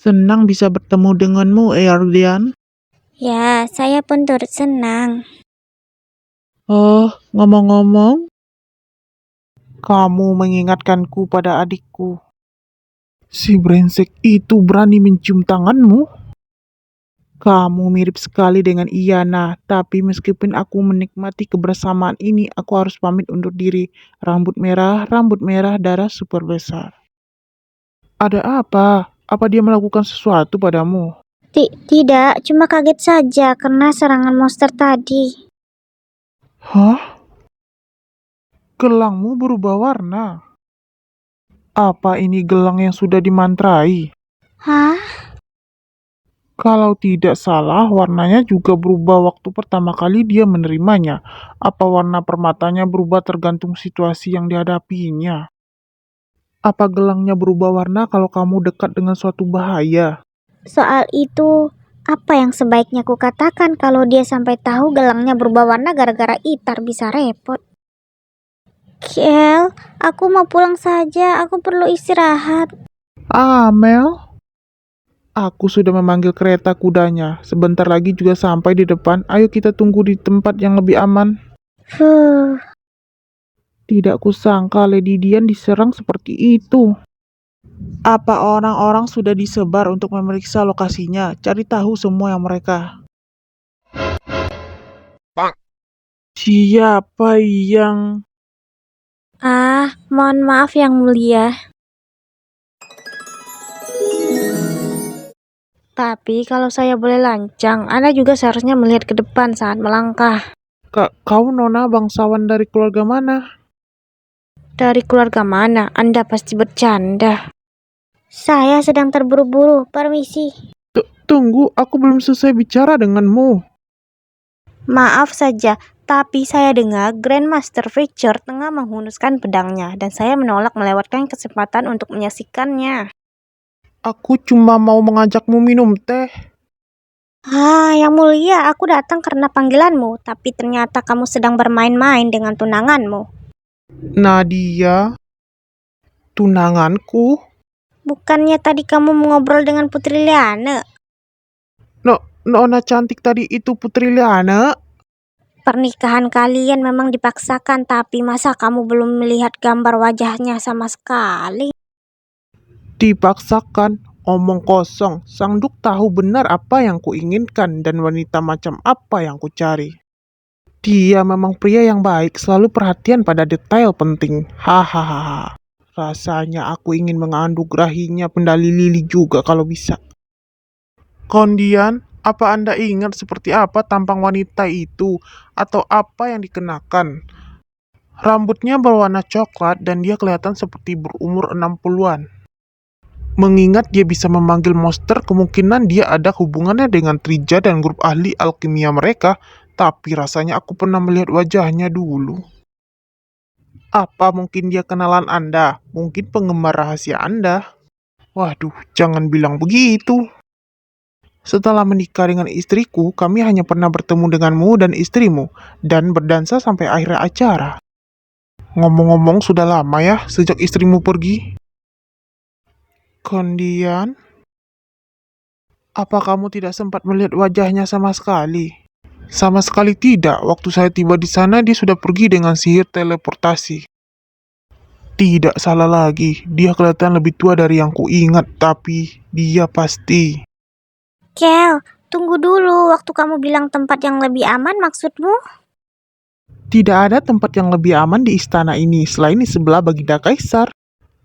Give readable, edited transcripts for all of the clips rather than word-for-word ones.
Senang bisa bertemu denganmu, Erdian. Ya, saya pun turut senang. Oh, ngomong-ngomong, kamu mengingatkanku pada adikku. Si brengsek itu berani mencium tanganmu? Kamu mirip sekali dengan Iyana, tapi meskipun aku menikmati kebersamaan ini, aku harus pamit undur diri. Rambut merah, darah super besar. Ada apa? Apa dia melakukan sesuatu padamu? Tidak, cuma kaget saja karena serangan monster tadi. Hah? Gelangmu berubah warna. Apa ini gelang yang sudah dimantrai? Hah? Kalau tidak salah, warnanya juga berubah waktu pertama kali dia menerimanya. Apa warna permatanya berubah tergantung situasi yang dihadapinya? Apa gelangnya berubah warna kalau kamu dekat dengan suatu bahaya? Soal itu, apa yang sebaiknya kukatakan kalau dia sampai tahu gelangnya berubah warna gara-gara Itar bisa repot? Kel, aku mau pulang saja, aku perlu istirahat. Mel, aku sudah memanggil kereta kudanya. Sebentar lagi juga sampai di depan. Ayo kita tunggu di tempat yang lebih aman. Huh, Tidak kusangka Lady Dian diserang seperti itu. Apa orang-orang sudah disebar untuk memeriksa lokasinya? Cari tahu semua yang mereka. Siapa yang... mohon maaf yang mulia. Tapi kalau saya boleh lancang, Anda juga seharusnya melihat ke depan saat melangkah. Kau nona bangsawan dari keluarga mana? Dari keluarga mana? Anda pasti bercanda. Saya sedang terburu-buru, permisi. Tunggu, aku belum selesai bicara denganmu. Maaf saja, tapi saya dengar Grandmaster Victor tengah menghunuskan pedangnya dan saya menolak melewatkan kesempatan untuk menyaksikannya. Aku cuma mau mengajakmu minum teh. Yang mulia, aku datang karena panggilanmu, tapi ternyata kamu sedang bermain-main dengan tunanganmu. Nadia, tunanganku? Bukannya tadi kamu mengobrol dengan Putri Liane? Nona cantik tadi itu Putri Liana? Pernikahan kalian memang dipaksakan, tapi masa kamu belum melihat gambar wajahnya sama sekali? Dipaksakan, omong kosong. Sang Duk tahu benar apa yang kuinginkan dan wanita macam apa yang kucari. Dia memang pria yang baik, selalu perhatian pada detail penting. Hahaha. Rasanya aku ingin menganugerahinya pendali lili juga kalau bisa. Kondian, apa Anda ingat seperti apa tampang wanita itu? Atau apa yang dikenakan? Rambutnya berwarna coklat dan dia kelihatan seperti berumur 60-an. Mengingat dia bisa memanggil monster, kemungkinan dia ada hubungannya dengan Trija dan grup ahli alkimia mereka, tapi rasanya aku pernah melihat wajahnya dulu. Apa mungkin dia kenalan Anda? Mungkin penggemar rahasia Anda? Waduh, jangan bilang begitu. Setelah menikah dengan istriku, kami hanya pernah bertemu denganmu dan istrimu, dan berdansa sampai akhir acara. Ngomong-ngomong, sudah lama ya sejak istrimu pergi? Kemudian, apa kamu tidak sempat melihat wajahnya sama sekali? Sama sekali tidak. Waktu saya tiba di sana, dia sudah pergi dengan sihir teleportasi. Tidak salah lagi, dia kelihatan lebih tua dari yang kuingat, tapi dia pasti. Kel, tunggu dulu. Waktu kamu bilang tempat yang lebih aman, maksudmu? Tidak ada tempat yang lebih aman di istana ini selain di sebelah Baginda Kaisar.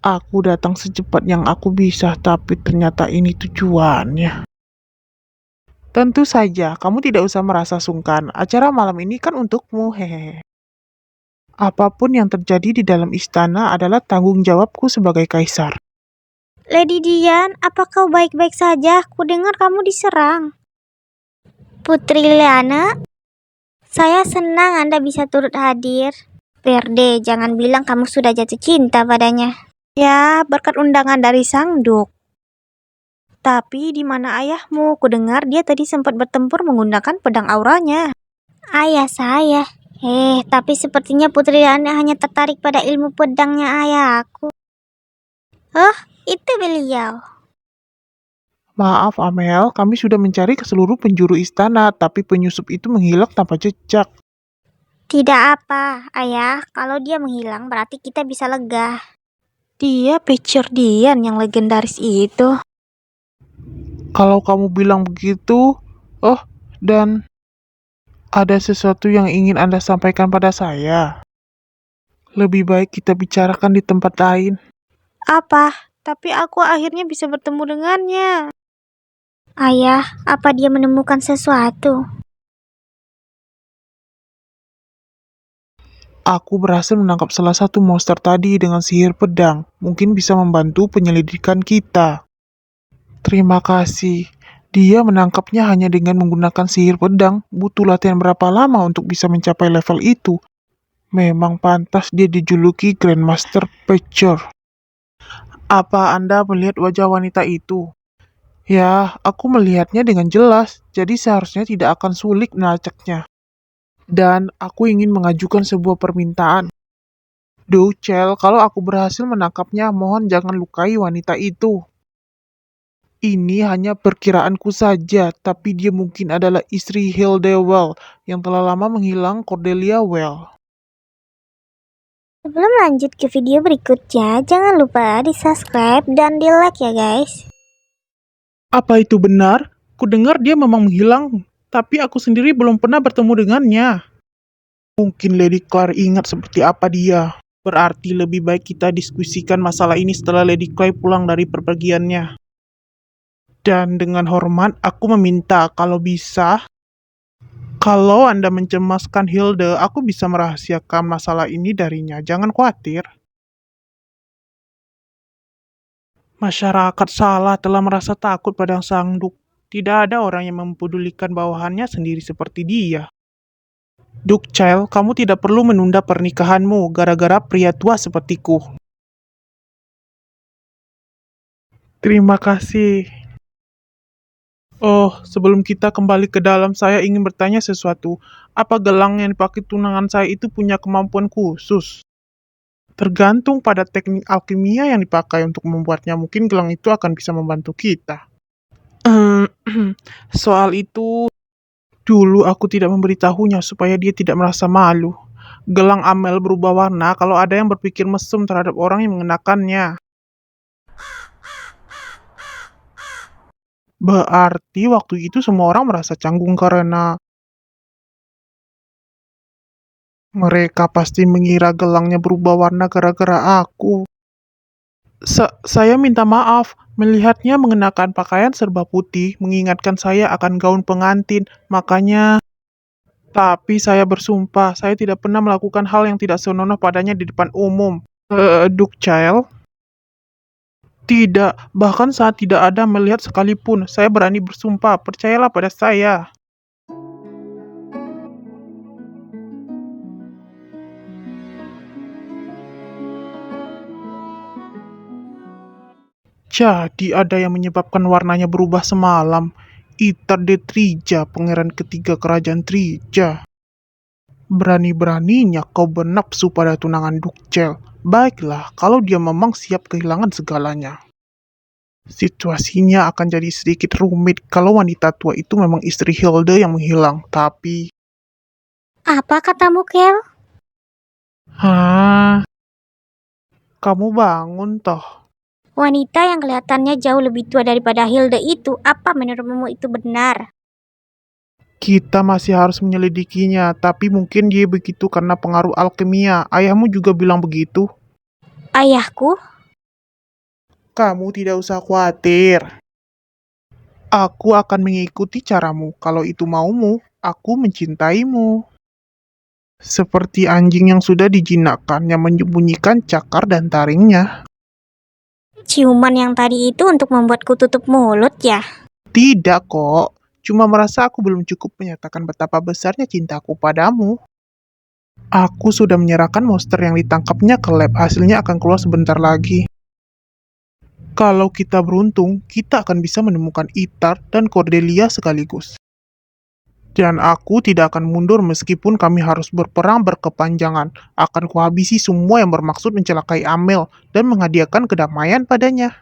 Aku datang secepat yang aku bisa, tapi ternyata ini tujuannya. Tentu saja, kamu tidak usah merasa sungkan. Acara malam ini kan untukmu, hehehe. Apapun yang terjadi di dalam istana adalah tanggung jawabku sebagai kaisar. Lady Dian, apa kau baik-baik saja? Kudengar kamu diserang. Putri Liana, saya senang Anda bisa turut hadir. Verde, jangan bilang kamu sudah jatuh cinta padanya. Ya, berkat undangan dari Sang Duk. Tapi di mana ayahmu? Kudengar dia tadi sempat bertempur menggunakan pedang auranya. Ayah saya. Tapi sepertinya Putri Liana hanya tertarik pada ilmu pedangnya ayahku. Oh, itu beliau. Maaf Amel, kami sudah mencari ke seluruh penjuru istana, tapi penyusup itu menghilang tanpa jejak. Tidak apa, Ayah. Kalau dia menghilang berarti kita bisa lega. Dia Picture Dian yang legendaris itu. Kalau kamu bilang begitu, oh, dan ada sesuatu yang ingin Anda sampaikan pada saya. Lebih baik kita bicarakan di tempat lain. Apa? Tapi aku akhirnya bisa bertemu dengannya. Ayah, apa dia menemukan sesuatu? Aku berhasil menangkap salah satu monster tadi dengan sihir pedang. Mungkin bisa membantu penyelidikan kita. Terima kasih. Dia menangkapnya hanya dengan menggunakan sihir pedang. Butuh latihan berapa lama untuk bisa mencapai level itu? Memang pantas dia dijuluki Grandmaster Picture. Apa Anda melihat wajah wanita itu? Ya, aku melihatnya dengan jelas, jadi seharusnya tidak akan sulit melacaknya. Dan aku ingin mengajukan sebuah permintaan. Ducel, kalau aku berhasil menangkapnya, mohon jangan lukai wanita itu. Ini hanya perkiraanku saja, tapi dia mungkin adalah istri Hilde Well yang telah lama menghilang Cordelia Well. Sebelum lanjut ke video berikutnya, jangan lupa di subscribe dan di like ya guys. Apa itu benar? Kudengar dia memang menghilang, tapi aku sendiri belum pernah bertemu dengannya. Mungkin Lady Claire ingat seperti apa dia. Berarti lebih baik kita diskusikan masalah ini setelah Lady Claire pulang dari perpergiannya. Dan dengan hormat, aku meminta kalau bisa, kalau Anda mencemaskan Hilde, aku bisa merahasiakan masalah ini darinya. Jangan khawatir. Masyarakat salah telah merasa takut pada Sang Duk. Tidak ada orang yang mempedulikan bawahannya sendiri seperti dia. Duk Child, kamu tidak perlu menunda pernikahanmu gara-gara pria tua sepertiku. Terima kasih. Oh, sebelum kita kembali ke dalam, saya ingin bertanya sesuatu. Apa gelang yang dipakai tunangan saya itu punya kemampuan khusus? Tergantung pada teknik alkimia yang dipakai untuk membuatnya. Mungkin gelang itu akan bisa membantu kita. Soal itu, dulu aku tidak memberitahunya supaya dia tidak merasa malu. Gelang Amel berubah warna kalau ada yang berpikir mesum terhadap orang yang mengenakannya. Berarti waktu itu semua orang merasa canggung karena mereka pasti mengira gelangnya berubah warna gara-gara aku. Saya minta maaf, melihatnya mengenakan pakaian serba putih mengingatkan saya akan gaun pengantin, makanya... Tapi saya bersumpah, saya tidak pernah melakukan hal yang tidak senonoh padanya di depan umum. Duke Child? Tidak, bahkan saat tidak ada melihat sekalipun, saya berani bersumpah, percayalah pada saya. Jadi ada yang menyebabkan warnanya berubah semalam. Itar de Trija, pangeran ketiga kerajaan Trija. Berani-beraninya kau bernafsu pada tunangan Dukcel. Baiklah, kalau dia memang siap kehilangan segalanya. Situasinya akan jadi sedikit rumit kalau wanita tua itu memang istri Hilde yang menghilang. Tapi... Apa katamu, Kel? Hah? Kamu bangun toh? Wanita yang kelihatannya jauh lebih tua daripada Hilde itu, apa menurutmu itu benar? Kita masih harus menyelidikinya, tapi mungkin dia begitu karena pengaruh alkimia. Ayahmu juga bilang begitu. Ayahku? Kamu tidak usah khawatir. Aku akan mengikuti caramu. Kalau itu maumu, aku mencintaimu. Seperti anjing yang sudah dijinakkan yang menyembunyikan cakar dan taringnya. Ciuman yang tadi itu untuk membuatku tutup mulut ya? Tidak kok, cuma merasa aku belum cukup menyatakan betapa besarnya cintaku padamu. Aku sudah menyerahkan monster yang ditangkapnya ke lab, hasilnya akan keluar sebentar lagi. Kalau kita beruntung, kita akan bisa menemukan Itar dan Cordelia sekaligus. Dan aku tidak akan mundur meskipun kami harus berperang berkepanjangan. Akan kuhabisi semua yang bermaksud mencelakai Amel dan menghadiahkan kedamaian padanya.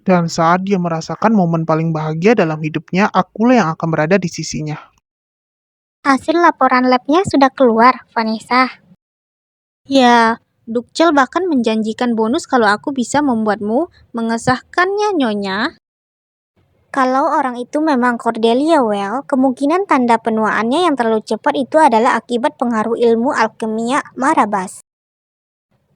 Dan saat dia merasakan momen paling bahagia dalam hidupnya, akulah yang akan berada di sisinya. Hasil laporan labnya sudah keluar, Vanessa. Ya, Dukcel bahkan menjanjikan bonus kalau aku bisa membuatmu mengesahkannya, Nyonya. Kalau orang itu memang Cordelia Well, kemungkinan tanda penuaannya yang terlalu cepat itu adalah akibat pengaruh ilmu alkemia Marabas.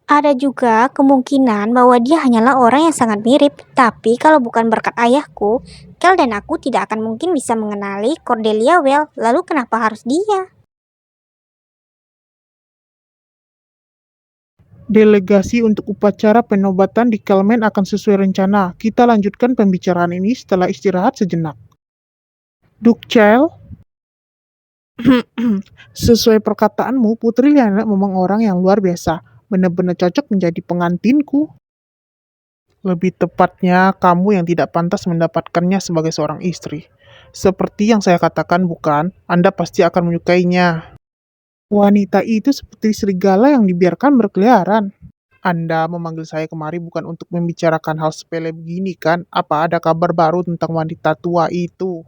Ada juga kemungkinan bahwa dia hanyalah orang yang sangat mirip, tapi kalau bukan berkat ayahku, Kel dan aku tidak akan mungkin bisa mengenali Cordelia Well. Lalu kenapa harus dia? Delegasi untuk upacara penobatan di Kelmen akan sesuai rencana. Kita lanjutkan pembicaraan ini setelah istirahat sejenak. Dukcel, sesuai perkataanmu, Putri Liana memang orang yang luar biasa. Benar-benar cocok menjadi pengantinku. Lebih tepatnya, kamu yang tidak pantas mendapatkannya sebagai seorang istri. Seperti yang saya katakan, bukan? Anda pasti akan menyukainya. Wanita itu seperti serigala yang dibiarkan berkeliaran. Anda memanggil saya kemari bukan untuk membicarakan hal sepele begini, kan? Apa ada kabar baru tentang wanita tua itu?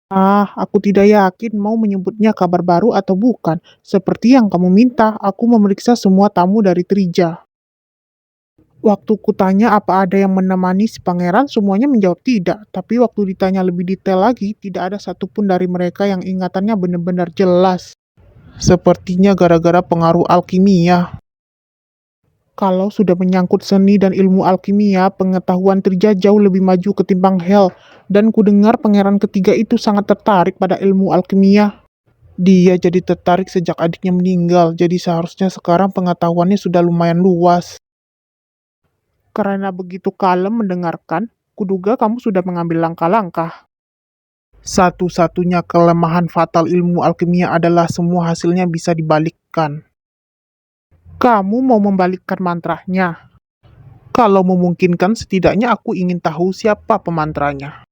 Aku tidak yakin mau menyebutnya kabar baru atau bukan. Seperti yang kamu minta, aku memeriksa semua tamu dari Trija. Waktu kutanya apa ada yang menemani si pangeran, semuanya menjawab tidak. Tapi waktu ditanya lebih detail lagi, tidak ada satupun dari mereka yang ingatannya benar-benar jelas. Sepertinya gara-gara pengaruh alkimia. Kalau sudah menyangkut seni dan ilmu alkimia, pengetahuan Trija jauh lebih maju ketimbang Hel. Dan kudengar pangeran ketiga itu sangat tertarik pada ilmu alkimia. Dia jadi tertarik sejak adiknya meninggal, jadi seharusnya sekarang pengetahuannya sudah lumayan luas. Karena begitu kalem mendengarkan, kuduga kamu sudah mengambil langkah-langkah. Satu-satunya kelemahan fatal ilmu alkimia adalah semua hasilnya bisa dibalikkan. Kamu mau membalikkan mantranya? Kalau memungkinkan, setidaknya aku ingin tahu siapa pemantranya.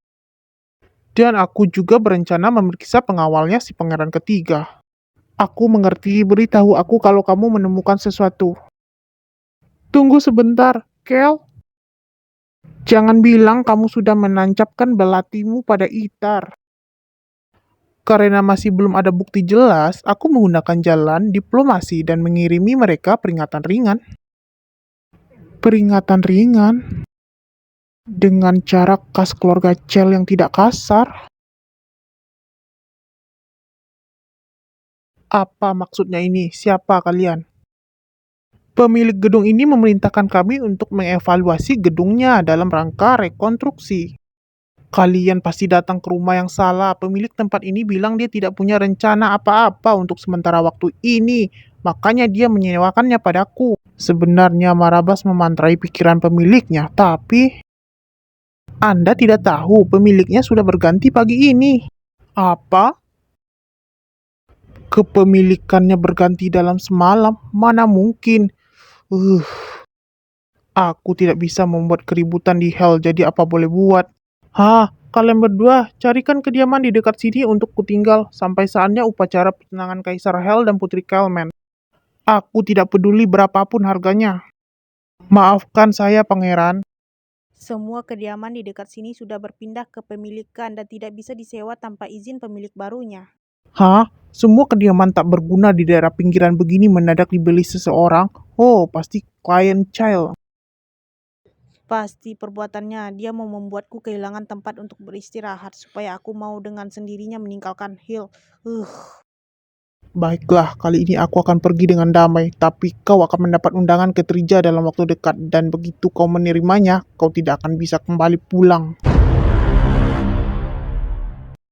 Dan aku juga berencana memeriksa pengawalnya si pangeran ketiga. Aku mengerti, beritahu aku kalau kamu menemukan sesuatu. Tunggu sebentar, Kel. Jangan bilang kamu sudah menancapkan belatimu pada Itar. Karena masih belum ada bukti jelas, aku menggunakan jalan diplomasi dan mengirimi mereka peringatan ringan. Peringatan ringan? Dengan cara khas keluarga Cel yang tidak kasar? Apa maksudnya ini? Siapa kalian? Pemilik gedung ini memerintahkan kami untuk mengevaluasi gedungnya dalam rangka rekonstruksi. Kalian pasti datang ke rumah yang salah. Pemilik tempat ini bilang dia tidak punya rencana apa-apa untuk sementara waktu ini. Makanya dia menyewakannya padaku. Sebenarnya Marabas memantrai pikiran pemiliknya, tapi Anda tidak tahu pemiliknya sudah berganti pagi ini. Apa? Kepemilikannya berganti dalam semalam? Mana mungkin? Aku tidak bisa membuat keributan di Hell, jadi apa boleh buat? Kalian berdua, carikan kediaman di dekat sini untuk kutinggal sampai saatnya upacara pertunangan Kaisar Hell dan Putri Kelmen. Aku tidak peduli berapapun harganya. Maafkan saya, Pangeran. Semua kediaman di dekat sini sudah berpindah ke pemilikan dan tidak bisa disewa tanpa izin pemilik barunya. Semua kediaman tak berguna di daerah pinggiran begini mendadak dibeli seseorang? Oh, pasti klien Child. Pasti perbuatannya dia mau membuatku kehilangan tempat untuk beristirahat supaya aku mau dengan sendirinya meninggalkan Hill. Baiklah, kali ini aku akan pergi dengan damai, tapi kau akan mendapat undangan ke Trija dalam waktu dekat, dan begitu kau menerimanya, kau tidak akan bisa kembali pulang.